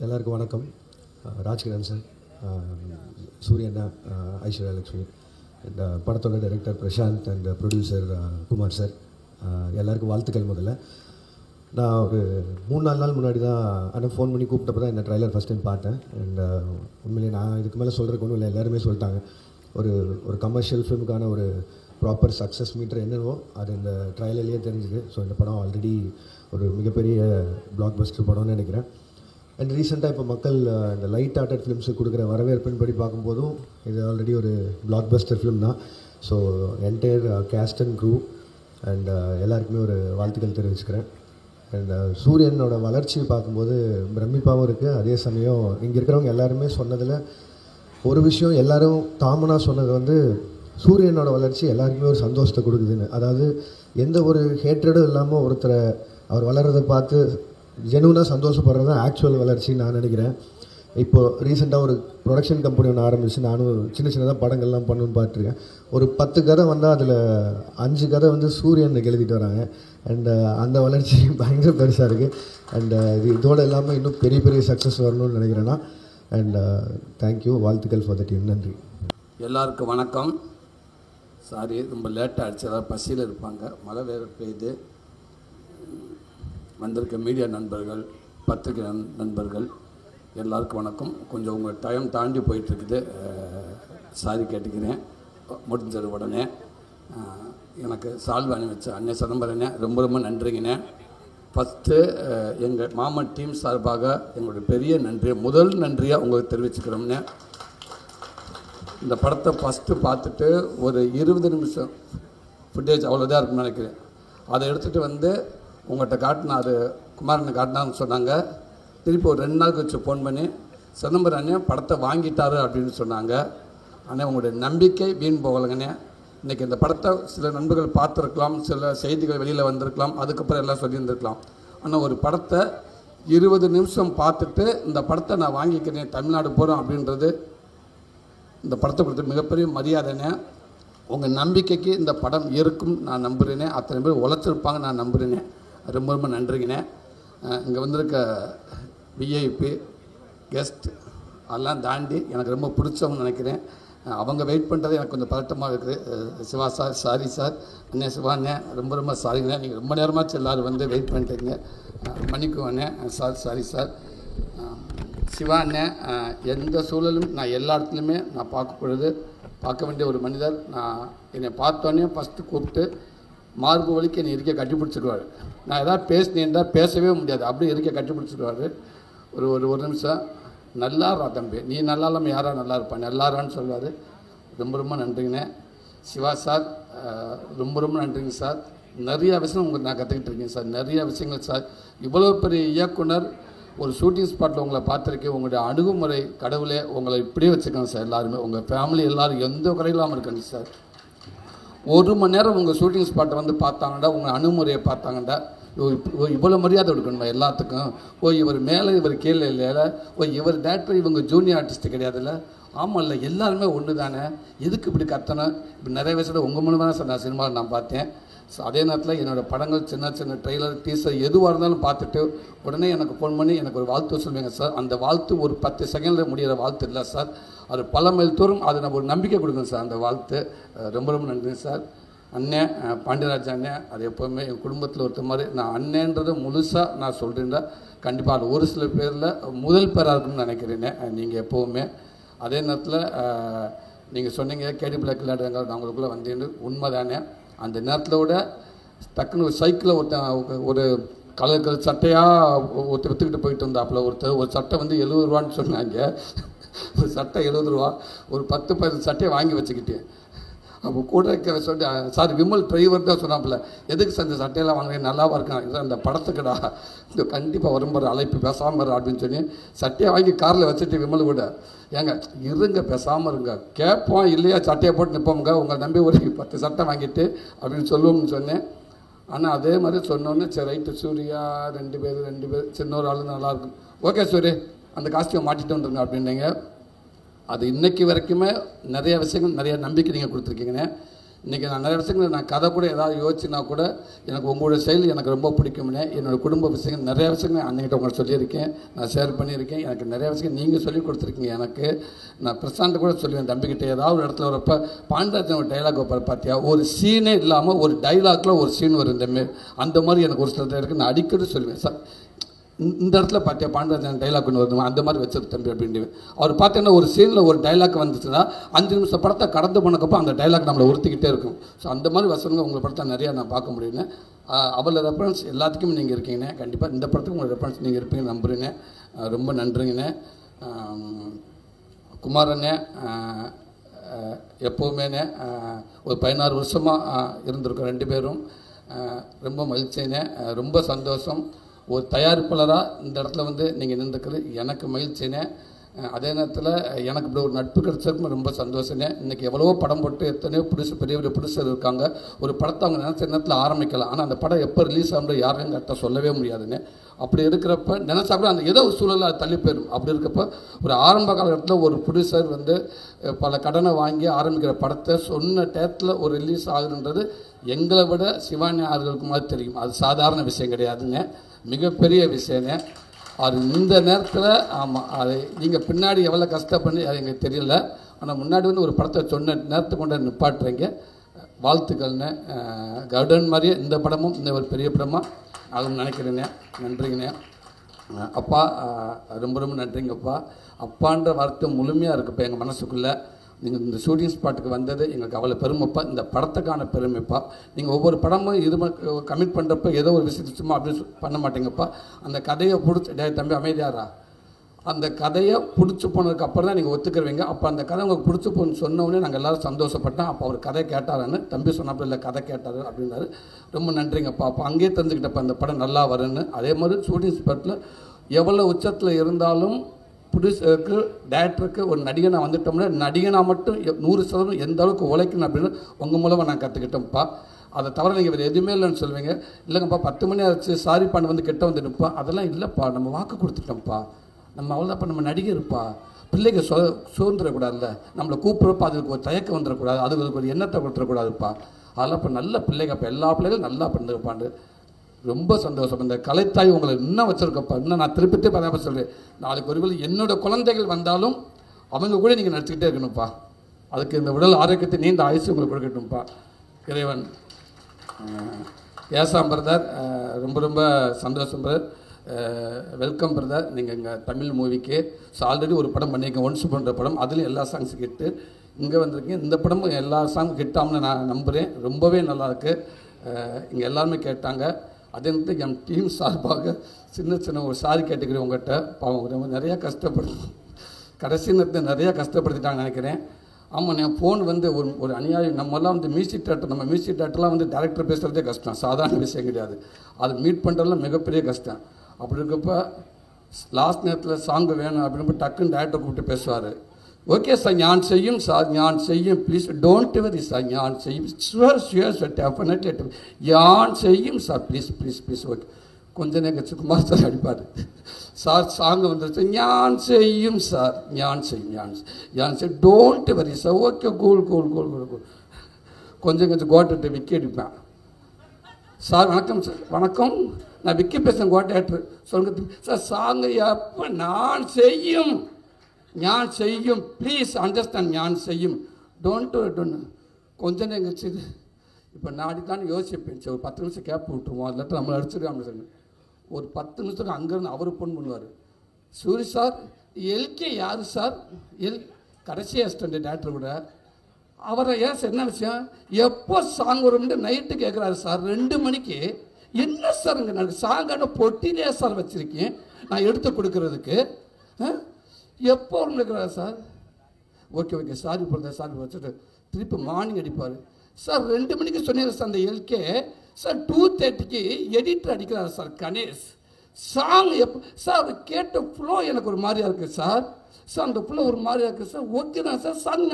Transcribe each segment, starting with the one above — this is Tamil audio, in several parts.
எல்லாருக்கும் வணக்கம். ராஜ்கிரண் சார், சூரியண்ணா, ஐஸ்வர்யா லக்ஷ்மி, அண்ட் படத்தோட director Prashanth and producer Kumar sir, எல்லாருக்கும் வாழ்த்துக்கள். முதல்ல நான் ஒரு 3-4 நாள் முன்னாடி தான் ஆனால் ஃபோன் பண்ணி கூப்பிட்டப்போ தான் இந்த ட்ரைலர் ஃபஸ்ட் டைம் பார்த்தேன். அண்ட் உண்மையிலேயே நான் இதுக்கு மேலே சொல்கிறதுக்கு ஒன்றும் இல்லை, எல்லாருமே சொல்லிட்டாங்க. ஒரு கமர்ஷியல் ஃபிலிமுக்கான ஒரு ப்ராப்பர் சக்ஸஸ் மீட்டர் என்னவோ அது இந்த ட்ரைலர்லேயே தெரிஞ்சுது. ஸோ இந்த படம் ஆல்ரெடி ஒரு மிகப்பெரிய பிளாக் பஸ்டர் படம்னு நினைக்கிறேன். அண்ட் ரீசெண்டாக இப்போ மக்கள் இந்த லைட் ஹார்ட்டட் ஃபிலிம்ஸுக்கு கொடுக்குற வரவேற்பின்படி பார்க்கும்போதும் இது ஆல்ரெடி ஒரு பிளாக் பஸ்டர் ஃபிலிம் தான். So entire cast and crew and எல்லாருக்குமே ஒரு வாழ்த்துக்கள் தெரிவிச்சுக்கிறேன். அண்ட் சூரியனோட வளர்ச்சி பார்க்கும்போது பிரமிப்பாகவும் இருக்குது. அதே சமயம் இங்கே இருக்கிறவங்க எல்லாருமே சொன்னதில் ஒரு விஷயம் எல்லோரும் காமனாக சொன்னது வந்து சூரியனோட வளர்ச்சி எல்லாருக்குமே ஒரு சந்தோஷத்தை கொடுக்குதுன்னு. அதாவது எந்த ஒரு ஹேட்ரடும் இல்லாமல் ஒருத்தரை அவர் வளர்கிறத பார்த்து ஜெனுவனாக சந்தோஷப்படுறது தான் ஆக்சுவல் வளர்ச்சின்னு நான் நினைக்கிறேன். இப்போது ரீசெண்டாக ஒரு ப்ரொடக்ஷன் கம்பெனி ஒன்று ஆரம்பித்து நானும் சின்னதாக படங்கள்லாம் பண்ணணுன்னு பார்த்துருக்கேன். ஒரு 10 கதை வந்தால் அதில் 5 கதை வந்து சூரியனுக்கு எழுதிட்டு வராங்க. அண்டு அந்த வளர்ச்சி பயங்கர பெருசாக இருக்குது. அண்டு இதோடு இல்லாமல் இன்னும் பெரிய பெரிய சக்ஸஸ் வரணும்னு நினைக்கிறேன்னா. அண்ட் தேங்க்யூ, வாழ்த்துக்கள் ஃபார் த டீம். நன்றி. எல்லாருக்கும் வணக்கம். சாரி, ரொம்ப லேட்டாக ஆகிடுச்சு. அதாவது பசியில் இருப்பாங்க, மழை வேறு பெய்யுது. வந்திருக்க மீடியா நண்பர்கள், பத்திரிகை நண்பர்கள் எல்லாருக்கும் வணக்கம். கொஞ்சம் உங்கள் டைம் தாண்டி போயிட்டுருக்குது, சாரி கேட்டுக்கிறேன். முடிஞ்சது உடனே எனக்கு சால்வை அணிவிச்ச அண்ணே சிதம்பரண்ணே ரொம்ப ரொம்ப நன்றிங்கண்ணே. ஃபஸ்ட்டு எங்கள் மாமன் டீம் சார்பாக எங்களுடைய பெரிய நன்றியை, முதல் நன்றியாக உங்களுக்கு தெரிவிச்சுக்கிறோம்னே. இந்த படத்தை ஃபஸ்ட்டு பார்த்துட்டு ஒரு 20 நிமிஷம் ஃபுட்டேஜ் அவ்வளோதான் இருக்குன்னு நினைக்கிறேன். அதை எடுத்துகிட்டு வந்து உங்கள்கிட்ட காட்டினா, அது குமாரனை காட்டினான்னு சொன்னாங்க. திருப்பி ஒரு 2 நாள் கழிச்சு ஃபோன் பண்ணி சிதம்பரம் அண்ணே படத்தை வாங்கிட்டாரு அப்படின்னு சொன்னாங்க. ஆனால் உங்களுடைய நம்பிக்கை வீண் போகலைங்கண்ணே. இன்றைக்கி இந்த படத்தை சில நண்பர்கள் பார்த்துருக்கலாம், சில செய்திகள் வெளியில் வந்திருக்கலாம், அதுக்கப்புறம் எல்லாம் சொல்லியிருந்துருக்கலாம். ஆனால் ஒரு படத்தை 20 நிமிஷம் பார்த்துட்டு இந்த படத்தை நான் வாங்கிக்கிறேன், தமிழ்நாடு போகிறோம் அப்படின்றது இந்த படத்தை கொடுத்த மிகப்பெரிய மரியாதைனே. உங்கள் நம்பிக்கைக்கு இந்த படம் இருக்கும் நான் நம்புகிறேனே. அத்தனை பேர் உழைச்சிருப்பாங்க நான் நம்புகிறேனே. ரொம்ப ரொம்ப நன்றிங்கண்ணே. இங்கே வந்திருக்க விஐபி கெஸ்ட் அதெல்லாம் தாண்டி எனக்கு ரொம்ப பிடிச்சவங்க நினைக்கிறேன். அவங்க வெயிட் பண்ணுறது எனக்கு கொஞ்சம் பதட்டமாக இருக்குது. Siva sir, sorry sir. அண்ணே சிவாண்ணே ரொம்ப ரொம்ப சாரிங்கண்ணே. நீங்கள் ரொம்ப நேரமாச்சு எல்லோரும் வந்து வெயிட் பண்ணிட்டீங்க, மன்னிக்குவாண்ணே. Sir, sorry sir. சிவா அண்ணன் எந்த சூழலும் நான் எல்லா இடத்துலையுமே நான் பார்க்க வேண்டிய ஒரு மனிதர். நான் என்னை பார்த்தோன்னே ஃபஸ்ட்டு கூப்பிட்டு மார்பு வலிக்கு என்னை இருக்க கட்டி பிடிச்சிடுவார். நான் எதாவது பேசினேன்டா பேசவே முடியாது, அப்படியே இருக்க கட்டி பிடிச்சிடுவார். ஒரு நிமிஷம், நல்லா இருா தம்பி, நீ நல்லா இல்லாமல் யாரா நல்லா இருப்பான், நல்லாரான்னு சொல்லுவார். ரொம்ப ரொம்ப நன்றிங்கண்ணே. சிவா சார் ரொம்ப ரொம்ப நன்றிங்க சார். நிறையா விஷயம் உங்களுக்கு நான் கற்றுக்கிட்டு இருக்கேன் சார், நிறையா விஷயங்கள் சார். இவ்வளோ பெரிய இயக்குனர் ஒரு ஷூட்டிங் ஸ்பாட்டில் உங்களை பார்த்துருக்கேன். உங்களுடைய அணுகுமுறை கடவுளே உங்களை இப்படியே வச்சுக்கோங்க சார். எல்லாருமே உங்கள் ஃபேமிலி எல்லோரும் எந்த குறையில்லாமல் இருக்கணும் சார். 1 மணி நேரம் உங்கள் ஷூட்டிங் ஸ்பாட்டை வந்து பார்த்தாங்கடா, உங்கள் அணுகுமுறையை பார்த்தாங்கடா, இவ்வளோ மரியாதை கொடுக்கணுமா எல்லாத்துக்கும். இவர் மேலே இவர் கீழே இல்லை, இவர் டேரக்டர் இவங்க ஜூனியர் ஆர்டிஸ்ட்டு கிடையாதுல்ல. ஆமாம் இல்லை, எல்லாருமே ஒன்று தானே, எதுக்கு இப்படி கத்தணும். இப்படி நிறைய வயசில் உங்கள் மூலமாக தான் சார் நான் சினிமாவில் நான் பார்த்தேன். ஸோ அதே நேரத்தில் என்னோடய படங்கள் சின்ன சின்ன ட்ரெய்லர், டீசர் எதுவாக இருந்தாலும் பார்த்துட்டு உடனே எனக்கு ஃபோன் பண்ணி எனக்கு ஒரு வாழ்த்து சொல்லுவீங்க சார். அந்த வாழ்த்து ஒரு 10 செகண்டில் முடிகிற வாழ்த்து இல்லை சார், அது பல மைல் தூரம் அது நம்ம ஒரு நம்பிக்கை கொடுக்கணும் சார். அந்த வாழ்த்து ரொம்ப ரொம்ப நன்றி சார். அண்ணன் பாண்டியராஜ் அண்ணன் அது எப்போவுமே என் குடும்பத்தில் ஒருத்த மாதிரி. நான் அண்ணன்றதை முழுசாக நான் சொல்கிறேன். கண்டிப்பாக அது ஒரு சில பேரில் முதல் பேராக இருக்குன்னு நினைக்கிறேனே நீங்கள் எப்போவுமே. அதே நேரத்தில் நீங்கள் சொன்னீங்க கேடி பிளாக் விளையாடுறாங்க நான் உங்களுக்குள்ளே வந்தேன்னு, உண்மை தானே. அந்த நேரத்தில் விட டக்குன்னு ஒரு சைக்கிளில் ஒரு கலர் சட்டையாக விற்றுக்கிட்டு போயிட்டு இருந்தாப்புல ஒரு சட்டை வந்து 70 ரூபான்னு சொன்னாங்க. ஒரு சட்டை 70 ரூபா, ஒரு 10-15 சட்டையை வாங்கி வச்சுக்கிட்டேன். அப்போ கூட இருக்கிற சொல்லி சார் விமல் டிரைவர் தான் சொன்னாப்புல, எதுக்கு சார் இந்த சட்டையெல்லாம் வாங்குறேன், நல்லாவா இருக்கான் இதான் இந்த படத்துக்குடா, இந்த கண்டிப்பாக வரும்போது அழைப்பு பேசாமல் அப்படின்னு சொல்லி சட்டையை வாங்கி காரில் வச்சுட்டு விமல் கூட, ஏங்க இருங்க பேசாமல் இருங்க, கேட்போம் இல்லையா சட்டையை போட்டு நிற்போமுங்க, உங்களை நம்பி ஒரு 10 சட்டை வாங்கிட்டு அப்படின்னு சொல்லுவோம்னு சொன்னேன். ஆனால் அதே மாதிரி சொன்னோன்னே சரி ரைட்டு சூர்யா 2 பேர் சின்ன ஒரு ஆளு நல்லாயிருக்கும், ஓகே சூரிய அந்த காஸ்டியூம் மாட்டிட்டு வந்துருங்க அப்படின்னீங்க. அது இன்றைக்கி வரைக்குமே நிறைய விஷயங்கள் நிறைய நம்பிக்கை நீங்கள் கொடுத்துருக்கீங்கண்ணே. இன்றைக்கி நான் நிறைய விஷயங்கள் நான் கதை கூட ஏதாவது யோசிச்சுனா கூட எனக்கு உங்களோட செயல் எனக்கு ரொம்ப பிடிக்கும்னே. என்னோடய குடும்ப விஷயங்கள் நிறைய விஷயங்கள் அன்றைக்கிட்ட உங்களை சொல்லியிருக்கேன், நான் ஷேர் பண்ணியிருக்கேன். எனக்கு நிறைய விஷயம் நீங்கள் சொல்லி கொடுத்துருக்கீங்க. எனக்கு நான் பிரசாந்த் கூட சொல்லுவேன், தம்பிக்கிட்ட ஏதாவது ஒரு இடத்துல வரப்போ பாண்டராஜன் ஒரு டைலாக் வைப்பார் பார்த்தியா, ஒரு சீனே இல்லாமல் ஒரு டைலாக்ல ஒரு சீன் வரும் இந்த அந்த மாதிரி எனக்கு ஒரு சில இருக்குது. நான் அடிக்கடி சொல்லுவேன், சார் இந்த இடத்துல பார்த்தியா பாண்டராஜன் டைலாக் ஒன்று வருது, அந்த மாதிரி வச்சது தம்பி அப்படின்னு. அவர் பார்த்தீங்கன்னா ஒரு சீனில் ஒரு டைலாக் வந்துச்சுன்னா 5 நிமிஷம் படத்தை கடந்து போனக்கப்போ அந்த டைலாக் நம்மளை உறுத்திக்கிட்டே இருக்கும். ஸோ அந்த மாதிரி வசனங்கள் உங்களை படத்தை நிறையா நான் பார்க்க முடியுங்க. அவளை ரெஃபரன்ஸ் எல்லாத்துக்குமே நீங்கள் இருக்கீங்கண்ணே. கண்டிப்பாக இந்த படத்துக்கு உங்களை ரெஃபரன்ஸ் நீங்கள் இருப்பீங்க நம்புறீங்க. ரொம்ப நன்றிங்கண்ணே. குமாரண்ணே எப்போவுமேண்ணே ஒரு 16 வருஷமாக இருந்திருக்கோம் 2 பேரும். ரொம்ப மகிழ்ச்சிண்ணே, ரொம்ப சந்தோஷம். ஒரு தயாரிப்பாளராக இந்த இடத்துல வந்து நீங்கள் நின்றுக்கிறது எனக்கு மகிழ்ச்சினே. அதே நேரத்தில் எனக்கு இப்படி ஒரு நட்பு கிடைச்சதுக்கு ரொம்ப சந்தோஷனே. இன்றைக்கி எவ்வளவோ படம் போட்டு எத்தனையோ பெரிய பெரிய ப்ரொடியூசர் இருக்காங்க. ஒரு படத்தை அவங்க நினச்ச நேரத்தில் ஆரம்பிக்கலாம், ஆனால் அந்த படம் எப்போ ரிலீஸ் ஆகும்போது யாரையும் கரெக்டாக சொல்லவே முடியாதுன்னு. அப்படி இருக்கிறப்ப நினச்சா கூட அந்த ஏதோ ஒரு சூழலில் அது தள்ளி போயிடும். அப்படி இருக்கப்போ ஒரு ஆரம்ப காலகட்டத்தில் ஒரு ப்ரொடியூசர் வந்து பல கடனை வாங்கி ஆரம்பிக்கிற படத்தை சொன்ன டேத்தில் ஒரு ரிலீஸ் ஆகுதுன்றது எங்களை விட சிவானி ஆறுகளுக்கு மாதிரி தெரியும். அது சாதாரண விஷயம் கிடையாதுங்க, மிகப்பெரிய விஷயங்க. அது இந்த நேரத்தில் ஆமாம், அது நீங்கள் பின்னாடி எவ்வளோ கஷ்டப்பண்ணி அது எங்களுக்கு தெரியல. ஆனால் முன்னாடி வந்து ஒரு படத்தை சொன்ன நேரத்தை கொண்டு நிப்பாட்டுறீங்க, வாழ்த்துக்கள்னு. கருடன் மாதிரியே இந்த படமும் இந்த ஒரு பெரிய படமாக ஆகும்னு நினைக்கிறேங்க. நன்றிங்கண்ணே. அப்பா ரொம்ப ரொம்ப நன்றிங்கப்பா. அப்பான்ற வார்த்தை முழுமையாக இருக்குப்பா எங்கள் மனசுக்குள்ளே. நீங்கள் இந்த ஷூட்டிங் ஸ்பாட்டுக்கு வந்தது எங்களுக்கு அவ்வளோ பெருமைப்பா, இந்த படத்துக்கான பெருமைப்பா. நீங்கள் ஒவ்வொரு படமும் இது கமிட் பண்ணுறப்ப ஏதோ ஒரு விஷயத்தை சும்மா அப்படி பண்ண மாட்டீங்கப்பா. அந்த கதையை பிடிச்சி தம்பி அமைதியாரா, அந்த கதையை பிடிச்சி போனதுக்கு அப்புறம் தான் நீங்கள் ஒத்துக்கிறவங்க. அப்போ அந்த கதை உங்களுக்கு பிடிச்சி போன்னு சொன்னோடனே நாங்கள் எல்லோரும் சந்தோஷப்பட்டோம். அப்போ அவர் கதை கேட்டாருன்னு தம்பி சொன்னப்போ இல்லை கதை கேட்டார் அப்படின்னாரு. ரொம்ப நன்றிங்கப்பா. அப்போ அங்கேயே தெரிஞ்சுக்கிட்டப்போ அந்த படம் நல்லா வருன்னு. அதே மாதிரி ஷூட்டிங் ஸ்பாட்டில் எவ்வளோ உச்சத்தில் இருந்தாலும் ப்ரொடியூசருக்கு டைரக்டருக்கு ஒரு நடிகனாக வந்துட்டோம்னா நடிகனாக மட்டும் 100% எந்த அளவுக்கு உழைக்கணும் அப்படின்னு உங்கள் மூலமாக நான் கற்றுக்கிட்டேன்ப்பா. அதை தவிர நீங்கள் வேறு எதுவுமே இல்லைன்னு சொல்லுவீங்க. இல்லைங்கப்பா 10 மணி ஆச்சு சாரி பண்ண வந்து கெட்ட வந்து நிற்பா, அதெல்லாம் இல்லைப்பா, நம்ம வாக்கு கொடுத்துட்டோம்ப்பா, நம்ம அவ்வளோதான்ப்பா, நம்ம நடிகர்ப்பா, பிள்ளைங்க சுதந்திரக்கூடாதுல்ல, நம்மளை கூப்பிட்றப்ப அதுக்கு ஒரு தயக்கம் வந்துடக்கூடாது, அதுக்கு ஒரு எண்ணத்தை கொடுத்துடக்கூடாதுப்பா, அதெல்லாம் இப்போ நல்ல பிள்ளைங்கப்பா, எல்லா பிள்ளைகளும் நல்லா பண்ணிருப்பாண்டு. ரொம்ப சந்தோஷம். இந்த கலைத்தாய் உங்களை இன்னும் வச்சுருக்கப்பா. இன்னும் நான் திருப்பி பதாப்ப சொல்கிறேன், நாளைக்கு ஒருவேளை என்னோடய குழந்தைகள் வந்தாலும் அவங்க கூட நீங்கள் நடிச்சுக்கிட்டே இருக்கணும்ப்பா. அதுக்கு இந்த உடல் ஆரோக்கியத்தை நீண்ட ஆயுசு உங்களுக்கு கொடுக்கட்டும்ப்பா இறைவன். ஏசாம் பிரதர் ரொம்ப ரொம்ப சந்தோஷம் பிரதர். Welcome brother. நீங்கள் இங்கே தமிழ் மூவிக்கு ஆல்ரெடி ஒரு படம் பண்ணியிருக்கேன், ஒன்ஸ் பண்ணுற படம், அதுலேயும் எல்லா சாங்ஸும் கிட்டு இங்கே வந்திருக்கேன். இந்த படமும் எல்லா சாங்கும் கிட்டாம்னு நான் நம்புகிறேன். ரொம்பவே நல்லாயிருக்கு. இங்கே எல்லாருமே கேட்டாங்க. அதே நேரத்தில் என் டீம் சார்பாக சின்ன ஒரு சாரி கேட்டுக்கிறேன் உங்கள்கிட்ட. பாவம் ரொம்ப நிறையா கடைசி நேரத்தில் நிறையா கஷ்டப்படுத்திட்டாங்கன்னு நினைக்கிறேன். ஆமாம், என் ஃபோன் வந்து ஒரு அநியாயம். நம்மலாம் வந்து மியூசிக் டேரக்டர்லாம் வந்து டேரக்டர் பேசுகிறதே கஷ்டம், சாதாரண விஷயம் கிடையாது. அது மீட் பண்ணுறதுலாம் மிகப்பெரிய கஷ்டம். அப்படி இருக்கப்போ லாஸ்ட் நேரத்தில் சாங்கு வேணும் அப்படின்னு டக்குன்னு டேரக்டர் கூப்பிட்டு பேசுவார். ஓகே சார், ஞான் செய்யும் சார், ஞான் செய்யும், ப்ளீஸ் டோன்ட் வெரி சார், ஞான் செய்யும், ஷுவர் சார், டெஃபினெட்லி ஞான் செய்யும் சார், ப்ளீஸ் ஓகே. கொஞ்சம் நேரம் குமார் சார் அடிப்பார், சார் சாங் வந்துருச்சு, ஞான் செய்யும் சார், ஞான் செய்யும் don't worry sir, okay cool. கொஞ்சம் கோட்டை விக்கி அடிப்பேன். சார் வணக்கம் சார். வணக்கம், நான் விக்கி பேசுகிறேன், கோட்டை ஆக்டர். சொல்லுங்க சார், சாங் எப்போ நான் செய்யும், ஞான் செய்யும், ப்ளீஸ் அண்டர்ஸ்டாண்ட், ஞான் செய்யும், டோன்ட் கொஞ்சம் எங்கச்சு. இப்போ நான் அடித்தான்னு யோசிப்பேன். ஒரு 10 நிமிஷம் கேப் விட்டுருவோம், இல்லாட்ட நம்மளை அடிச்சிருக்காங்க சார். ஒரு 10 நிமிஷத்துக்கு அங்கேருந்து அவர் ஃபோன் பண்ணுவார். சூரி சார், எல்கே யார் சார்? கடைசி அசிஸ்டண்ட் டேரக்டர் கூட அவரை ஏன் சார் என்ன விஷயம், எப்போ சாங் வரும்னு நைட்டு கேட்குறாரு சார் 2 மணிக்கு. என்ன சார் இங்கே எனக்கு சாங்கான பொட்டிலே சார் வச்சுருக்கேன் நான் எடுத்து கொடுக்கறதுக்கு, எப்போ இருக்கிறார் சார்? ஓகே சாரி வச்சுட்டு திருப்பி மார்னிங் அடிப்பார். சார் 2 மணிக்கு சொன்னீங்க சார் அந்த எல்கே சார், 2:30க்கு எடிட்டர் அடிக்கிறார் சார் கணேஷ். சாங் எப்போ சார்? அதை கேட்ட ஃப்ளோ எனக்கு ஒரு மாதிரியா இருக்குது சார். அந்த ஃப்ளோ ஒரு மாதிரியா இருக்குது சார். ஓகே தான் சார், சாங்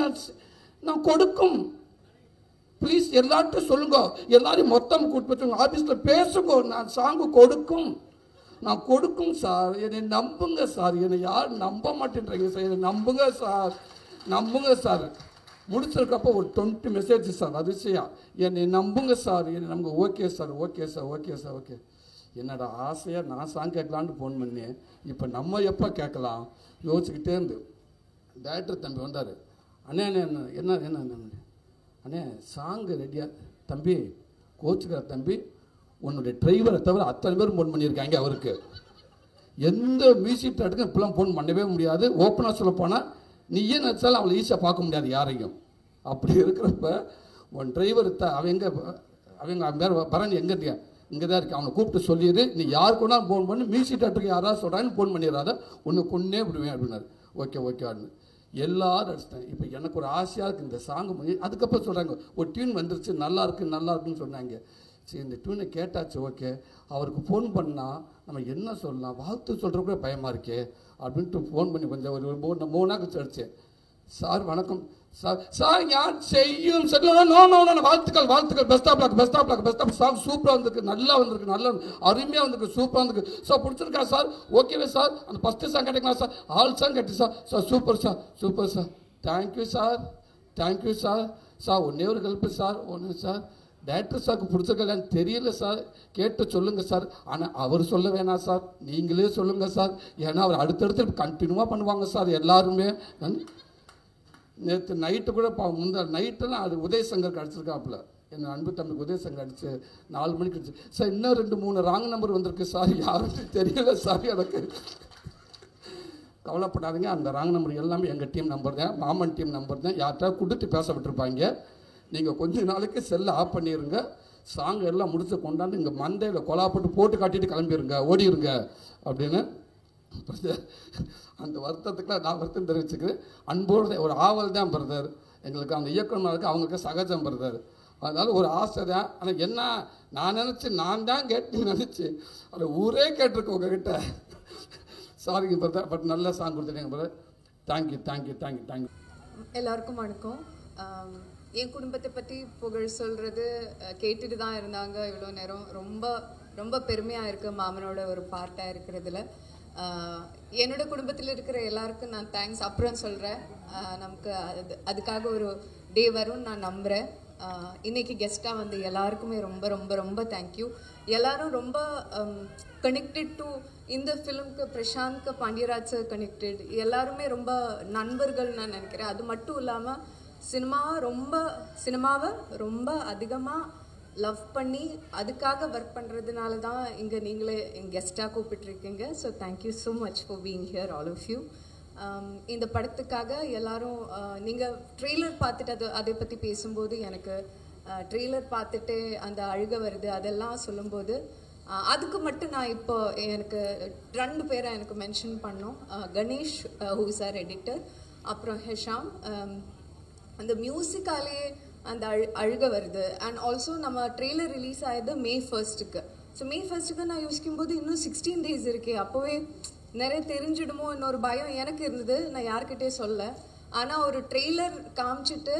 நான் கொடுக்கும், ப்ளீஸ் எல்லார்ட்டும் சொல்லுங்க, எல்லாரையும் மொத்தம் கூப்பிட்டு ஆஃபீஸில் பேசுங்க, நான் சாங்கு கொடுக்கும், நான் கொடுக்கும் சார், என்னை நம்புங்க சார். என்னை யாரும் நம்ப மாட்டேன்றீங்க சார், என்னை நம்புங்க சார். முடிச்சிருக்கப்போ ஒரு 20 மெசேஜ் சார், அதிசயம் என்னை நம்புங்க சார், என்னை நம்புங்க, okay sir, okay sir, okay sir, okay. என்னடா ஆசையாக நான் சாங் கேட்கலான்னு ஃபோன் பண்ணி இப்போ நம்ம எப்போ கேட்கலாம் யோசிச்சுக்கிட்டே இருந்து டேரக்டர் தம்பி வந்தார். அண்ணே அண்ணே என்ன என்ன என்ன அண்ணே சாங்கு ரெடியா தம்பி, கோச்சுக்கிற தம்பி, உன்னுடைய டிரைவரை தவிர அத்தனை பேரும் ஃபோன் பண்ணியிருக்காங்க அவருக்கு. எந்த மியூசிக் டேரக்டருக்கும் இப்பெல்லாம் ஃபோன் பண்ணவே முடியாது. ஓப்பனாக சொல்ல போனால் நீயே நினச்சாலும் அவளை ஈஸியாக பார்க்க முடியாது யாரையும். அப்படி இருக்கிறப்ப உன் டிரைவர் அவங்க வேறு பரணி எங்கே இருக்கியா, இங்கே தான் இருக்கு, அவனை கூப்பிட்டு சொல்லிடு, நீ யாருக்கு வேணாலும் ஃபோன் பண்ணி மியூசிக் டேரக்டருக்கு யாராவது சொல்கிறான்னு ஃபோன் பண்ணிடுறாத, ஒன்று கொன்னே விடுவேன் அப்படின்னாரு. ஓகே ஓகே அப்படின்னு எல்லாரும் அடிச்சிட்டாங்க. இப்போ எனக்கு ஒரு ஆசையாக இருக்குது இந்த சாங்கு பண்ணி. அதுக்கப்புறம் சொல்கிறாங்க ஒரு டியூன் வந்துருச்சு, நல்லா இருக்குன்னு சொன்னாங்க. சரி இந்த டியூனை கேட்டாச்சு, ஓகே. அவருக்கு ஃபோன் பண்ணால் நம்ம என்ன சொல்லலாம், வாழ்த்து சொல்கிற கூட பயமாக இருக்கே அப்படின்ட்டு ஃபோன் பண்ணி கொஞ்சம் ஒரு 3 நாள் கழிச்சு அடித்தேன். சார் வணக்கம் சார், சார் யார் செய்யும் வாழ்த்துக்கள், பெஸ்ட் சாங் சூப்பராக வந்திருக்கு, நல்லா வந்திருக்கு, நல்லா அருமையாக வந்திருக்கு, சூப்பராக வந்திருக்கு சார், பிடிச்சிருக்கா சார், ஓகேவே சார், அந்த ஃபஸ்ட்டு சாங் கேட்டுக்கலாம் சார், ஆல் சாங் கேட்டு sir, sir super sir, thank you sir, sir ஒன்றே ஒரு ஹெல்ப்பு சார், ஒன்று சார், டேரக்டர் சாருக்கு பிடிச்சிருக்கலான்னு தெரியல சார், கேட்டு சொல்லுங்கள் சார். ஆனால் அவர் சொல்ல வேணாம் சார், நீங்களே சொல்லுங்கள் சார், ஏன்னா அவர் அடுத்தடுத்து கண்டினியூவாக பண்ணுவாங்க சார் எல்லாருமே. நேற்று நைட்டு கூட நைட்டெல்லாம் அது உதயசங்கருக்கு அடிச்சிருக்காப்புல, என் அன்பு தம்பிக்கு உதயசங்கர் அடிச்சு 4 மணிக்கு அடிச்சு சார், இன்னும் 2-3 ராங் நம்பர் வந்திருக்கு சார், யாருன்னு தெரியல சார் எனக்கு. கவலைப்படாதீங்க, அந்த ராங் நம்பர் எல்லாமே எங்கள் டீம் நம்பர் தான், மாமன் டீம் நம்பர் தான், யார்கிட்ட கொடுத்து பேச விட்டுருப்பாங்க. நீங்கள் கொஞ்ச நாளைக்கு செல்லை ஆஃப் பண்ணிடுங்க, சாங் எல்லாம் முடிச்சு கொண்டாந்து இங்கே மந்தையில் போட்டு காட்டிட்டு கிளம்பிடுங்க, ஓடிடுங்க அப்படின்னு. அந்த வருத்தத்துக்குலாம் நான் வருத்தம் தெரிவிச்சுக்கிறேன். அன்போடு ஒரு ஆவல் தான் பிரதர் எங்களுக்கு, அந்த இயக்குனருக்கு அவங்களுக்கு சகஜம் பிரதர். அதனால் ஒரு ஆசை தான். ஆனால் என்ன நான் தான் கேட்டு நினச்சி அதை ஊரே கேட்டிருக்கேன் உங்ககிட்ட. சாரிங்க பிரதர், பட் நல்ல சாங் கொடுத்துட்டீங்க பிரதர். தேங்க்யூ. எல்லாருக்கும் வணக்கம். என் குடும்பத்தை பற்றி புகழ் சொல்கிறது கேட்டுட்டு தான் இருந்தாங்க இவ்வளோ நேரம். ரொம்ப ரொம்ப பெருமையாக இருக்குது மாமனோட ஒரு பார்ட்டாக இருக்கிறதுல. என்னோட குடும்பத்தில் இருக்கிற எல்லாருக்கும் நான் தேங்க்ஸ் அப்புறம் சொல்கிறேன். நமக்கு அதுக்காக ஒரு டே வரும்னு நான் நம்புகிறேன். இன்றைக்கி கெஸ்ட்டாக வந்து எல்லாருக்குமே ரொம்ப ரொம்ப ரொம்ப தேங்க்யூ. எல்லோரும் ரொம்ப கனெக்டட் டு இந்த ஃபிலிம்க்கு, பிரசாந்த்க்கு, பாண்டியராஜ் சார் கனெக்டட், எல்லாருமே ரொம்ப நண்பர்கள் நான் நினைக்கிறேன். அது மட்டும் இல்லாமல் சினிமாவை ரொம்ப அதிகமாக லவ் பண்ணி அதுக்காக ஒர்க் பண்ணுறதுனால தான் இங்கே நீங்களே கெஸ்ட்டாக கூப்பிட்டுருக்கீங்க. So thank you so much for being here all of you. இந்த படத்துக்காக எல்லோரும் நீங்கள் ட்ரெய்லர் பார்த்துட்டு அதை பற்றி பேசும்போது எனக்கு ட்ரெய்லர் பார்த்துட்டு அந்த அழுக வருது அதெல்லாம் சொல்லும்போது அதுக்கு மட்டும் நான் இப்போ எனக்கு 2 பேரை எனக்கு மென்ஷன் பண்ணோம். Ganesh who is our editor, அப்புறம் ஹெஷாம். அந்த மியூசிக்காலே அந்த அழுக வருது. அண்ட் ஆல்சோ நம்ம ட்ரெய்லர் ரிலீஸ் ஆகிது May 1க்கு. ஸோ May 1க்கு நான் யோசிக்கும்போது இன்னும் 16 days இருக்கே, அப்போவே நிறைய தெரிஞ்சிடுமோ இன்னொரு பயம் எனக்கு இருந்தது. நான் யார்கிட்டே சொல்ல. ஆனால் ஒரு ட்ரெய்லர் காமிச்சிட்டு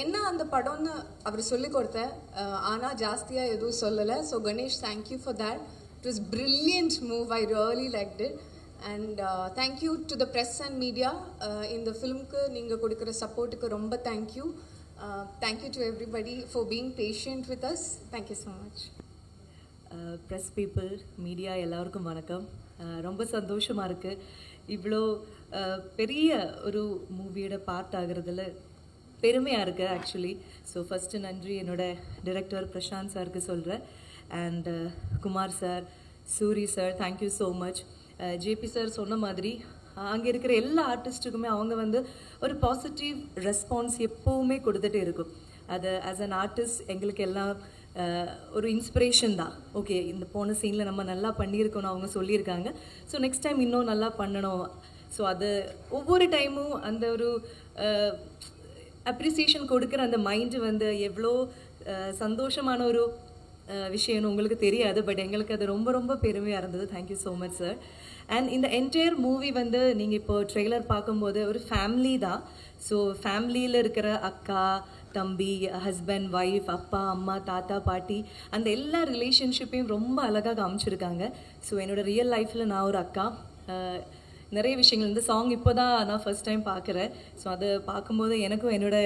என்ன அந்த படம்னு அவர் சொல்லி கொடுத்தேன். ஆனால் ஜாஸ்தியாக எதுவும் சொல்லலை. So Ganesh, thank you for that. It was brilliant move. I really liked it. And thank you to the press and media. இந்த ஃபிலிம்க்கு நீங்கள் கொடுக்குற சப்போர்ட்டுக்கு ரொம்ப thank you. Thank you to everybody for being patient with us. Thank you so much. Press people, media எல்லாருக்கும் வணக்கம். ரொம்ப சந்தோஷமாக இருக்குது. இவ்வளோ பெரிய ஒரு மூவியோட பார்ட் ஆகிறதுல பெருமையாக இருக்குது ஆக்சுவலி. ஸோ ஃபஸ்ட்டு நன்றி என்னோட டைரக்டர் பிரசாந்த் சாருக்கு சொல்கிறேன். And Kumar sir, Suri sir, thank you so much. JP sir சொன்ன மாதிரி அங்கே இருக்கிற எல்லா ஆர்டிஸ்ட்டுக்குமே அவங்க வந்து ஒரு பாசிட்டிவ் ரெஸ்பான்ஸ் எப்போவுமே கொடுத்துட்டே இருக்கும். அது ஆஸ் அன் ஆர்டிஸ்ட் எங்களுக்கு எல்லாம் ஒரு இன்ஸ்பிரேஷன் தான். ஓகே, இந்த போன சீனில் நம்ம நல்லா பண்ணியிருக்கோன்னு அவங்க சொல்லியிருக்காங்க. ஸோ நெக்ஸ்ட் டைம் இன்னும் நல்லா பண்ணணும். ஸோ அது ஒவ்வொரு டைமும் அந்த ஒரு அப்ரிசியேஷன் கொடுக்குற அந்த மைண்டு வந்து எவ்வளோ சந்தோஷமான ஒரு விஷயம்னு உங்களுக்கு தெரியாது. பட் எங்களுக்கு அது ரொம்ப ரொம்ப பெருமையாக இருந்தது. Thank you so much sir. And இந்த என்டையர் மூவி வந்து நீங்கள் இப்போ ட்ரெய்லர் பார்க்கும்போது ஒரு ஃபேமிலி தான். ஸோ ஃபேமிலியில் இருக்கிற அக்கா, தம்பி, ஹஸ்பண்ட், ஒய்ஃப், அப்பா, அம்மா, தாத்தா, பாட்டி, அந்த எல்லா ரிலேஷன்ஷிப்பையும் ரொம்ப அழகாக காமிச்சிருக்காங்க. ஸோ என்னோடய ரியல் லைஃப்பில் நான் ஒரு அக்கா, நிறைய விஷயங்கள் இந்த சாங் இப்போ தான் நான் ஃபர்ஸ்ட் டைம் பார்க்குறேன். ஸோ அது பார்க்கும்போது எனக்கும் என்னோட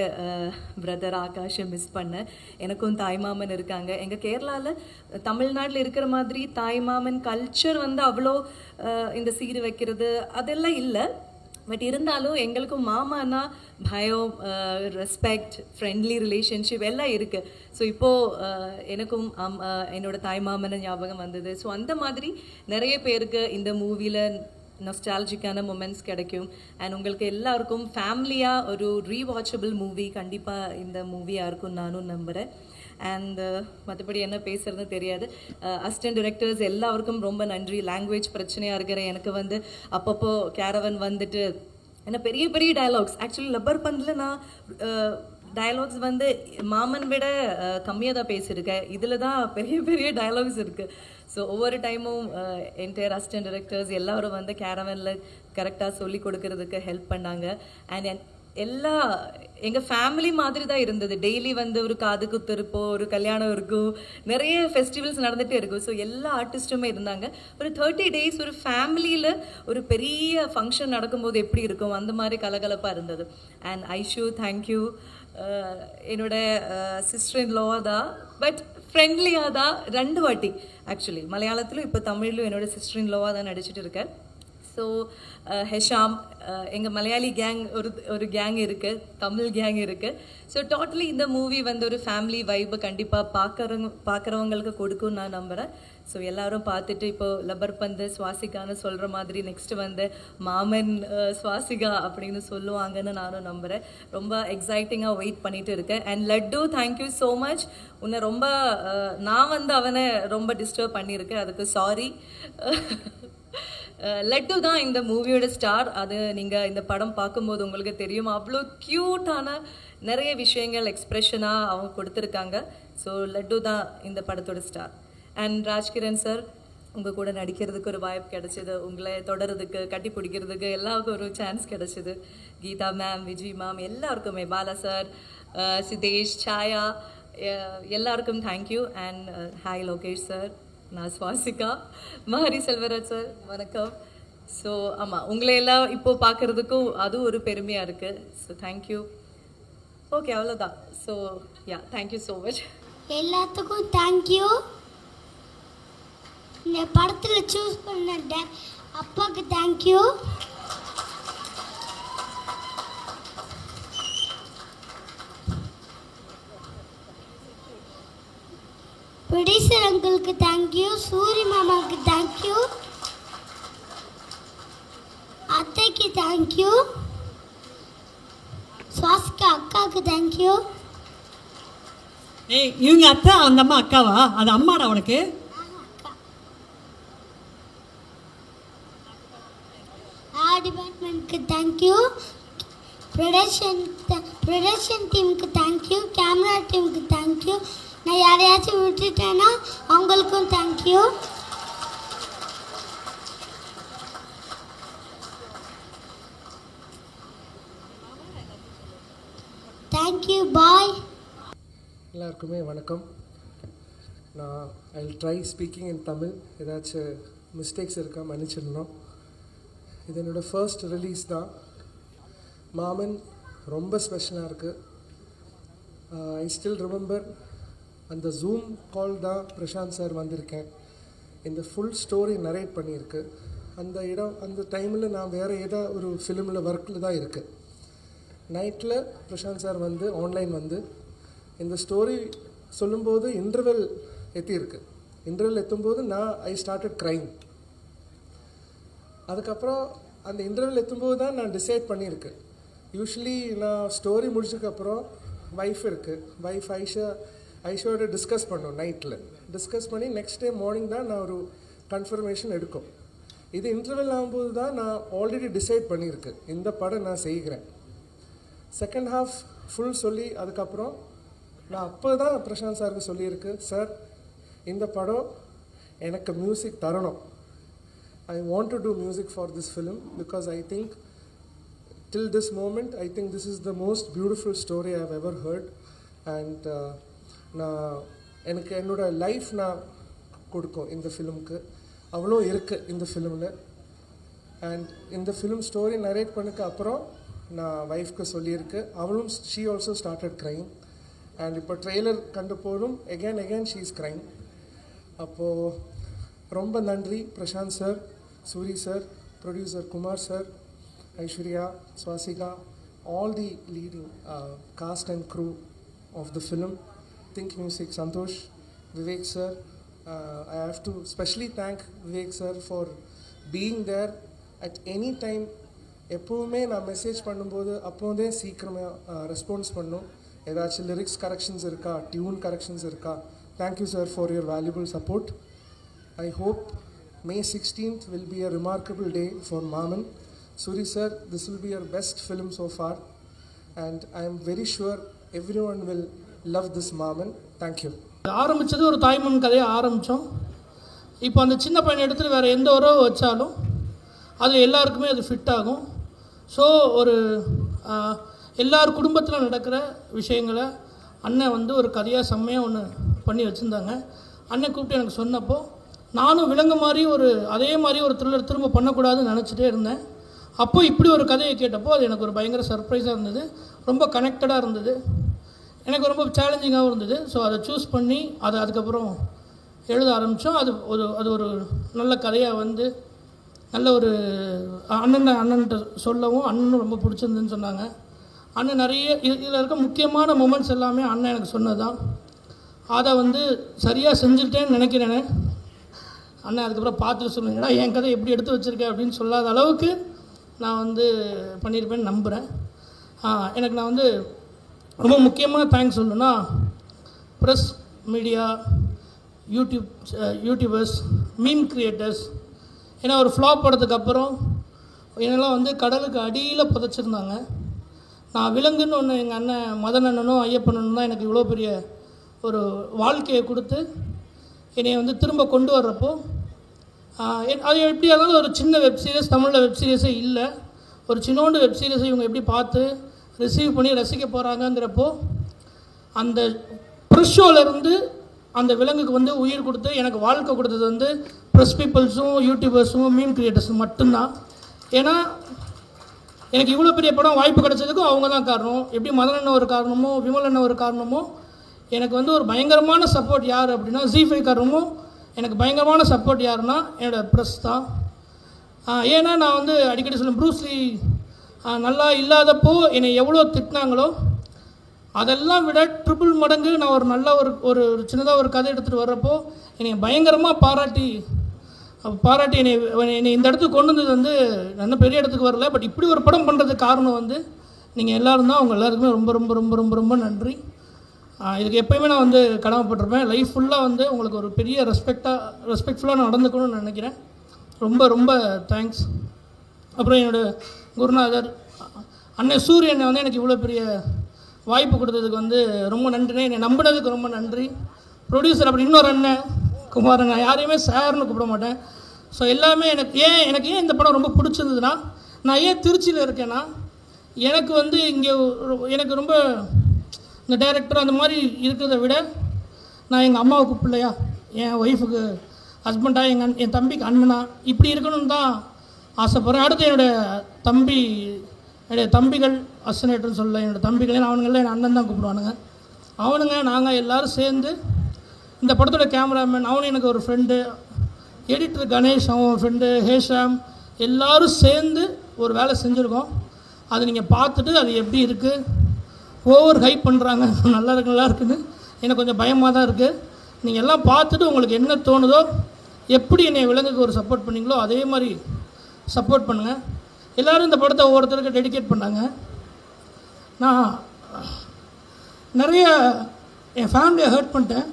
பிரதர் ஆகாஷை மிஸ் பண்ணேன். எனக்கும் தாய்மாமன் இருக்காங்க. எங்கள் கேரளாவில் தமிழ்நாட்டில் இருக்கிற மாதிரி தாய்மாமன் கல்ச்சர் வந்து அவ்வளோ இந்த சீர் வைக்கிறது அதெல்லாம் இல்லை. பட் இருந்தாலும் எங்களுக்கும் மாமானா பயம், ரெஸ்பெக்ட், ஃப்ரெண்ட்லி ரிலேஷன்ஷிப் எல்லாம் இருக்குது. ஸோ இப்போது எனக்கும் என்னோட தாய்மாமனை ஞாபகம் வந்தது. ஸோ அந்த மாதிரி நிறைய பேருக்கு இந்த மூவியில் நொஸ்டாலஜிக்கான மொமெண்ட்ஸ் கிடைக்கும். அண்ட் உங்களுக்கு எல்லாருக்கும் ஃபேமிலியாக ஒரு ரீவாட்சபிள் மூவி கண்டிப்பாக இந்த மூவியாக இருக்கும் நானும் நம்புகிறேன். அண்ட் மற்றபடி என்ன பேசுறதுன்னு தெரியாது. அசிஸ்டன்ட் டிரெக்டர்ஸ் எல்லாருக்கும் ரொம்ப நன்றி. லாங்குவேஜ் பிரச்சனையாக இருக்கிற எனக்கு வந்து அப்பப்போ கேரவன் வந்துட்டு ஏன்னா பெரிய பெரிய டயலாக்ஸ் ஆக்சுவலி லப்பர் பந்தில் நான் டயலாக்ஸ் வந்து மாமன் விட கம்மியாக தான் பேசியிருக்கேன். இதில் தான் பெரிய பெரிய டயலாக்ஸ் இருக்குது. ஸோ ஒவ்வொரு டைமும் என்டையர் அசிஸ்டன்ட் டிரெக்டர்ஸ் எல்லோரும் வந்து கேரவனில் கரெக்டாக சொல்லி கொடுக்கறதுக்கு ஹெல்ப் பண்ணாங்க. அண்ட் எல்லா எங்கள் ஃபேமிலி மாதிரி தான் இருந்தது. டெய்லி வந்து ஒரு காது குத்து இருப்போம், ஒரு கல்யாணம் இருக்கும், நிறைய ஃபெஸ்டிவல்ஸ் நடந்துகிட்டே இருக்கும். ஸோ எல்லா ஆர்டிஸ்ட்டுமே இருந்தாங்க. ஒரு 30 days ஒரு ஃபேமிலியில் ஒரு பெரிய ஃபங்க்ஷன் நடக்கும்போது எப்படி இருக்கும் அந்த மாதிரி கலகலப்பாக இருந்தது. And Aishu thank you. என்னோட சிஸ்டர் இன் லோவாக தான், பட் ஃப்ரெண்ட்லியாக தான் 2 வாட்டி ஆக்சுவலி மலையாளத்திலும் இப்போ தமிழ்லையும் என்னோட சிஸ்டர் இன் லோவாக தான் நடிச்சிட்டு இருக்கேன். ஸோ ஹெஷாம், எங்கள் மலையாளி கேங் ஒரு கேங் இருக்குது, தமிழ் கேங் இருக்குது. ஸோ டோட்டலி இந்த மூவி வந்து ஒரு ஃபேமிலி வைப்பை கண்டிப்பாக பார்க்குறவங்களுக்கு கொடுக்கும்னு நான் நம்புகிறேன். ஸோ எல்லோரும் பார்த்துட்டு இப்போது லப்பர் பந்து சுவாசிகான்னு சொல்கிற மாதிரி நெக்ஸ்ட்டு வந்து மாமன் சுவாசிகா அப்படின்னு சொல்லுவாங்கன்னு நானும் நம்புகிறேன். ரொம்ப எக்ஸைட்டிங்காக வெயிட் பண்ணிட்டு இருக்கேன். And laddu thank you so much. உன்னை ரொம்ப நான் வந்து அவனை ரொம்ப டிஸ்டர்ப் பண்ணியிருக்கேன், அதுக்கு சாரி. லட்டு தான் இந்த மூவியோட ஸ்டார். அது நீங்கள் இந்த படம் பார்க்கும்போது உங்களுக்கு தெரியும். அவ்வளோ க்யூட்டான நிறைய விஷயங்கள் எக்ஸ்ப்ரெஷனாக அவங்க கொடுத்துருக்காங்க. ஸோ லட்டு தான் இந்த படத்தோட ஸ்டார். அண்ட் ராஜ்கிரண் சார், உங்கள் கூட நடிக்கிறதுக்கு ஒரு வாய்ப்பு கிடச்சிது, உங்களை தொடர்றதுக்கு கட்டி பிடிக்கிறதுக்கு எல்லாருக்கும் ஒரு சான்ஸ் கிடச்சிது. கீதா மேம், விஜய் மேம் எல்லாருக்குமே, பாலா சார், சிதேஷ், சாயா எல்லாருக்கும் thank you. And hi Lokesh sir, நான் சுவாசிகா, மஹரி செல்வராஜ் சார் வணக்கம். ஸோ ஆமாம், உங்களை எல்லாம் இப்போது பார்க்குறதுக்கும் அதுவும் ஒரு பெருமையாக இருக்குது. So thank you. ஓகே, அவ்வளோதான். So yeah, thank you so much. எல்லாத்துக்கும் தேங்க்யூ. இந்த படத்தில் சூஸ் பண்ண அப்பாவுக்கு தேங்க்யூ. ப்ரொடியூசர் அங்கிளுக்கு தேங்க்யூ. சூரி மாமாவுக்கு தேங்க்யூ. அத்தைக்கு தேங்க்யூ. சுவாசிகா அக்காவுக்கு தேங்க்யூ. ஏய், இவங்க அத்தை, அந்த அம்மா அக்காவா? அது அம்மாடா உனக்கு? டிபார்ட்மெண்ட்க்கு தேங்க்யூ. ப்ரொடக்ஷன் டீமுக்கு தேங்க்யூ. கேமரா டீமுக்கு தேங்க்யூ. நான் யாரையாச்சும் விட்டுட்டேன்னா அவங்களுக்கும் தேங்க்யூ. தேங்க்யூ. பாய். எல்லாருக்குமே வணக்கம். நான் ஐ வில் ட்ரை ஸ்பீக்கிங் இன் தமிழ். ஏதாச்சும் மிஸ்டேக்ஸ் இருக்கா மன்னிச்சிடணும். இது என்னோடய ஃபர்ஸ்ட் ரிலீஸ் தான். மாமன் ரொம்ப ஸ்பெஷலாக இருக்குது. ஐ ஸ்டில் ரிமெம்பர் அந்த ஜூம் கால் தான் பிரசாந்த் சார் வந்திருக்கேன். இந்த ஃபுல் ஸ்டோரி நரேட் பண்ணியிருக்கு. அந்த இடம் அந்த டைமில் நான் வேறு ஏதோ ஒரு ஃபிலிமில் ஒர்க்கில் தான் இருக்குது. நைட்டில் பிரசாந்த் சார் வந்து ஆன்லைன் வந்து இந்த ஸ்டோரி சொல்லும்போது இன்டர்வெல் எத்தியிருக்கு. இன்டர்வெல் எத்தும்போது ஐ ஸ்டார்டட் க்ரைங். அதுக்கப்புறம் அந்த இன்டர்வெல் எத்தும்போது தான் நான் டிசைட் பண்ணியிருக்கேன். யூஸ்வலி நான் ஸ்டோரி முடிச்சதுக்கப்புறம் ஒய்ஃப் இருக்குது, ஒய்ஃப் ஐஷோட டிஸ்கஸ் பண்ணோம். நைட்டில் டிஸ்கஸ் பண்ணி நெக்ஸ்ட் டே மார்னிங் தான் நான் ஒரு கன்ஃபர்மேஷன் எடுக்கும். இது இன்டர்வெல் ஆகும்போது தான் நான் ஆல்ரெடி டிசைட் பண்ணியிருக்கேன் இந்த படம் நான் செய்கிறேன். செகண்ட் ஹாஃப் ஃபுல் சொல்லி அதுக்கப்புறம் நான் அப்போ தான் பிரசாந்த் சாருக்கு சொல்லியிருக்கு, சார் இந்த படம் எனக்கு மியூசிக் தரணும். I want to do music for this film because I think till this moment I think this is the most beautiful story I have ever heard. And நான் எனக்கு என்னோட லைஃப் நான் கொடுக்கும் இந்த ஃபிலிமுக்கு. அவ்வளோ இருக்குது இந்த ஃபிலிமில். அண்ட் இந்த ஃபிலிம் ஸ்டோரி நரேட் பண்ணதுக்கு அப்புறம் நான் ஒய்ஃப்க்கு சொல்லியிருக்கு. அவளும் she also started crying. And இப்போ ட்ரெய்லர் கண்டு போதும் எகேன் ஷீ இஸ் க்ரைங். அப்போது ரொம்ப நன்றி Prashanth sir, Suri sir, producer Kumar sir, Aishwarya, Swasika, all the leading cast and crew of the film, Think Music, Santosh, Vivek sir. I have to specially thank Vivek sir for being there at any time. எப்போவுமே நான் மெசேஜ் பண்ணும்போது அப்போதே சீக்கிரமாக ரெஸ்பான்ஸ் பண்ணும். ஏதாச்சும் லிரிக்ஸ் கரெக்ஷன்ஸ் இருக்கா, டியூன் கரெக்ஷன்ஸ் இருக்கா. Thank you sir for your valuable support. I hope May 16th will be a remarkable day for Maaman. Suri sir, this will be your best film so far, and I am very sure everyone will love this Maaman. Thank you. ஆரம்பித்தது ஒரு தாய்மன் கதையை ஆரம்பித்தோம். இப்போ அந்த சின்ன பையனை எடுத்துகிட்டு வேறு எந்த உறவு வச்சாலும் அது எல்லாருக்குமே அது ஃபிட் ஆகும். ஸோ ஒரு எல்லார் குடும்பத்தில் நடக்கிற விஷயங்களை அண்ணன் வந்து ஒரு கதையாக செம்மையாக ஒன்று பண்ணி வச்சுருந்தாங்க. அண்ணன் கூப்பிட்டு எனக்கு சொன்னப்போ நானும் விலங்கு மாதிரி அதே மாதிரி ஒரு த்ரில்லர் திரும்ப பண்ணக்கூடாதுன்னு நினச்சிட்டே இருந்தேன். அப்போ இப்படி ஒரு கதையை கேட்டப்போ அது எனக்கு ஒரு பயங்கர சர்ப்ரைஸாக இருந்தது, ரொம்ப கனெக்டடாக இருந்தது, எனக்கு ரொம்ப சேலஞ்சிங்காகவும் இருந்தது. ஸோ அதை சூஸ் பண்ணி அதுக்கப்புறம் எழுத ஆரம்பித்தோம். அது ஒரு நல்ல கதையாக வந்து நல்ல ஒரு அண்ணன்கிட்ட சொல்லவும் அண்ணனும் ரொம்ப பிடிச்சிருந்துன்னு சொன்னாங்க. அண்ணன் நிறைய இதில் இருக்க முக்கியமான மொமெண்ட்ஸ் எல்லாமே அண்ணன் எனக்கு சொன்னது தான். அதை வந்து சரியாக செஞ்சுட்டேன்னு நினைக்கிறேனே. அண்ணன் அதுக்கப்புறம் பார்த்துட்டு சொல்லுங்கடா என் கதை எப்படி எடுத்து வச்சுருக்கேன் அப்படின்னு சொல்லாத அளவுக்கு நான் வந்து பண்ணியிருப்பேன்னு நம்புகிறேன். எனக்கு நான் வந்து ரொம்ப முக்கியமாக தேங்க்ஸ் சொல்லணுன்னா press media, YouTubers, meme creators. ஏன்னா ஒரு ஃப்ளாப் படத்துக்கு அப்புறம் என்னெல்லாம் வந்து கடலுக்கு அடியில் புதைச்சிருந்தாங்க. நான் விலங்குன்னு ஒன்று எங்கள் அண்ணன் மதன் அண்ணனும் ஐயப்பண்ணனும் தான் எனக்கு இவ்வளோ பெரிய ஒரு வாழ்க்கையை கொடுத்து என்னை வந்து திரும்ப கொண்டு வர்றப்போ அது எப்படி இருந்தாலும் ஒரு சின்ன வெப்சீரிஸ், தமிழில் வெப்சீரிஸே இல்லை, ஒரு சின்னோண்டு வெப்சீரிஸை இவங்க எப்படி பார்த்து ரிசீவ் பண்ணி ரசிக்க போகிறாங்கங்கிறப்போ அந்த ப்ரெஸ் ஷோலேருந்து அந்த விலங்குக்கு வந்து உயிர் கொடுத்து எனக்கு வாழ்க்கை கொடுத்தது வந்து ப்ரெஸ் பீப்புள்ஸும் யூடியூபர்ஸும் மீம் கிரியேட்டர்ஸும் மட்டும்தான். ஏன்னா எனக்கு இவ்வளோ பெரிய படம் வாய்ப்பு கிடைச்சதுக்கும் அவங்க தான் காரணம். எப்படி மதன் அண்ணன் ஒரு காரணமோ, விமல் அண்ணன் ஒரு காரணமோ, எனக்கு வந்து ஒரு பயங்கரமான சப்போர்ட் யார் அப்படின்னா Z5 காரணமும் எனக்கு பயங்கரமான சப்போர்ட் யாருன்னா என்னோடய ப்ரெஸ் தான். ஏன்னா நான் வந்து அடிக்கடி சொல்லுவேன், ப்ரூஸ்லி நல்லா இல்லாதப்போ என்னை எவ்வளோ திட்டினாங்களோ அதெல்லாம் விட ட்ரிபிள் மடங்கு நான் ஒரு நல்ல ஒரு சின்னதாக ஒரு கதை எடுத்துகிட்டு வர்றப்போ என்னை பயங்கரமாக பாராட்டி என்னை இந்த இடத்துக்கு கொண்டு வந்தது வந்து நல்ல பெரிய இடத்துக்கு வரல. பட் இப்படி ஒரு படம் பண்ணுறதுக்கு காரணம் வந்து நீங்கள் எல்லோரும் தான். அவங்க எல்லாருக்குமே ரொம்ப ரொம்ப ரொம்ப ரொம்ப ரொம்ப நன்றி. இதுக்கு எப்போயுமே நான் வந்து கடமைப்பட்டிருப்பேன். லைஃப் ஃபுல்லாக வந்து உங்களுக்கு ஒரு பெரிய ரெஸ்பெக்ட்ஃபுல்லாக நான் நடந்துக்கணும்னு நினைக்கிறேன். ரொம்ப ரொம்ப தேங்க்ஸ். அப்புறம் என்னோடய குருநாதர் அண்ணன் சூரியனை வந்து எனக்கு இவ்வளோ பெரிய வாய்ப்பு கொடுத்ததுக்கு வந்து ரொம்ப நன்றி. என்னை நம்பினதுக்கு ரொம்ப நன்றி. ப்ரொடியூசர் அப்படி இன்னொரு அண்ணன் குமாரன், நான் யாரையுமே சார்னு கூப்பிட மாட்டேன். ஸோ எல்லாமே எனக்கு ஏன் இந்த படம் ரொம்ப பிடிச்சிருந்ததுன்னா, நான் ஏன் திருச்சியில் இருக்கேன்னா எனக்கு வந்து இங்கே எனக்கு ரொம்ப இந்த டைரக்டர் அந்த மாதிரி இருக்கிறத விட நான் எங்கள் அம்மாவுக்கு பிள்ளையா, என் ஒய்ஃபுக்கு ஹஸ்பண்டாக, என் தம்பிக்கு அண்ணனா இப்படி இருக்கணும்னு தான் ஆசைப்பட்றேன். அடுத்து என்னுடைய தம்பிகள் அசனேட்டர்னு சொல்ல, என்னோடய தம்பிகள் அவனுங்கள என் அண்ணன் தான் கூப்பிடுவானுங்க. அவனுங்க நாங்கள் எல்லோரும் சேர்ந்து இந்த படத்தோட கேமராமேன் அவனு எனக்கு ஒரு ஃப்ரெண்டு, எடிட்டர் கணேஷ் அவன் ஃப்ரெண்டு, ஹேஷாம், எல்லோரும் சேர்ந்து ஒரு வேலை செஞ்சுருக்கோம். அது நீங்கள் பார்த்துட்டு அது எப்படி இருக்குது, ஓவர் ஹைப் பண்ணுறாங்க, நல்லா இருக்குன்னு எனக்கு கொஞ்சம் பயமாக தான் இருக்குது. நீங்கள் எல்லாம் பார்த்துட்டு உங்களுக்கு என்ன தோணுதோ, எப்படி என்னை விலங்குக்கு ஒரு சப்போர்ட் பண்ணிங்களோ அதே மாதிரி சப்போர்ட் பண்ணுங்கள். எல்லோரும் இந்த படத்தை ஒவ்வொருத்தருக்கு டெடிகேட் பண்ணாங்க. நான் நிறைய என் ஃபேமிலியை ஹர்ட் பண்ணிட்டேன்.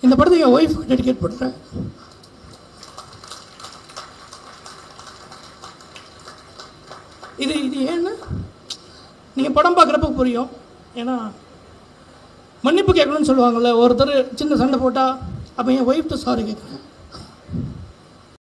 இந்த படத்தை என் ஒய்ஃபுக்கு டெடிகேட் பண்ணுறேன். இது ஏன்னா நீங்கள் படம் பார்க்குறப்ப புரியும். ஏன்னா மன்னிப்பு கேட்கணும்னு சொல்லுவாங்கள்ல, ஒருத்தர் சின்ன சண்டை போட்டால் அப்போ என் ஒய்ஃப்ட்டு சாரி கேட்குறேன்.